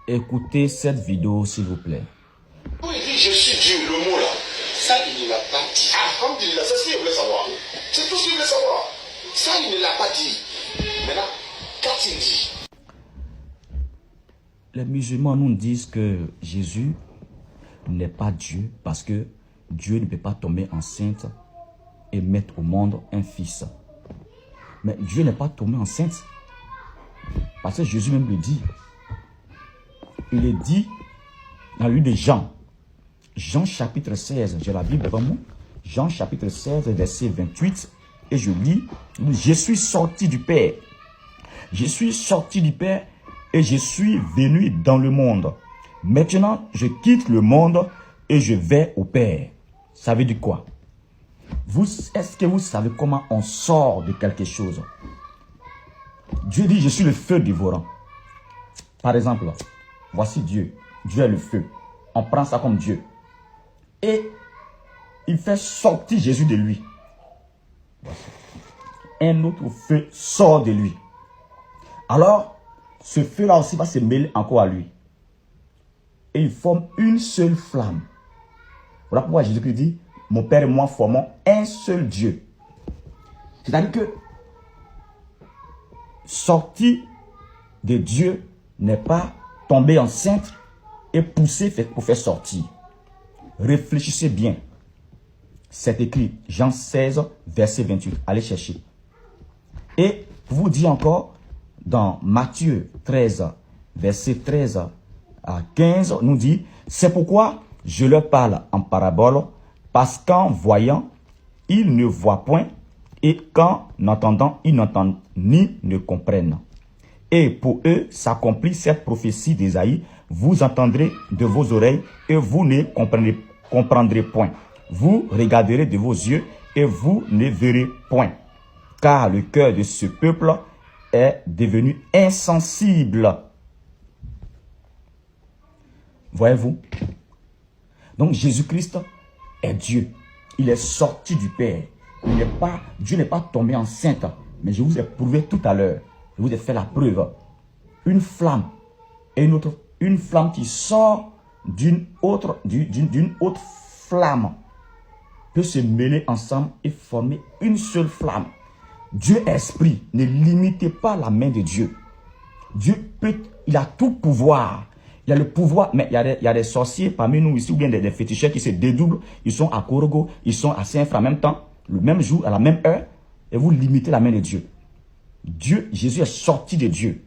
Écoutez cette vidéo s'il vous plaît. Quand il dit je suis Dieu, le mot là, ça il ne l'a pas dit. Ah, comme il l'a, c'est ce qu'il voulait savoir. C'est tout ce qu'il voulait savoir. Ça il ne l'a pas dit. Maintenant, quand il dit. Les musulmans nous disent que Jésus n'est pas Dieu parce que Dieu ne peut pas tomber enceinte et mettre au monde un fils. Mais Dieu n'est pas tombé enceinte parce que Jésus même le dit. Il est dit dans le livre de Jean. Jean chapitre 16, j'ai la Bible devant moi. Jean chapitre 16, verset 28. Et je lis, je suis sorti du Père. Je suis sorti du Père et je suis venu dans le monde. Maintenant, je quitte le monde et je vais au Père. Ça veut dire quoi? Est-ce que vous savez comment on sort de quelque chose? Dieu dit, je suis le feu dévorant. Par exemple, voici Dieu. Dieu est le feu. On prend ça comme Dieu. Et il fait sortir Jésus de lui. Voici. Un autre feu sort de lui. Alors, ce feu-là aussi va se mêler encore à lui. Et il forme une seule flamme. Voilà pourquoi Jésus-Christ dit, mon Père et moi formons un seul Dieu. C'est-à-dire que sortir de Dieu n'est pas tomber enceinte et pousser pour faire sortir. Réfléchissez bien. C'est écrit, Jean 16, verset 28. Allez chercher. Et pour vous dire encore, dans Matthieu 13, verset 13 à 15, nous dit, c'est pourquoi je leur parle en parabole, parce qu'en voyant, ils ne voient point, et qu'en entendant, ils n'entendent ni ne comprennent. Et pour eux s'accomplit cette prophétie d'Ésaïe, vous entendrez de vos oreilles, et vous ne comprendrez point. Vous regarderez de vos yeux, et vous ne verrez point. Car le cœur de ce peuple est devenu insensible. Voyez-vous? Donc Jésus-Christ est Dieu. Il est sorti du Père. Dieu n'est pas tombé enceinte. Mais je vous ai prouvé tout à l'heure. Je vous ai fait la preuve. Une flamme et une flamme qui sort d'une autre flamme peut se mêler ensemble et former une seule flamme. Dieu est esprit. Ne limitez pas la main de Dieu. Dieu il a tout pouvoir. Il y a le pouvoir, mais il y a des sorciers parmi nous ici, ou bien des féticheurs qui se dédoublent. Ils sont à Korogo, ils sont à Saint-Frère en même temps, le même jour, à la même heure, et vous limitez la main de Dieu. Jésus est sorti de Dieu.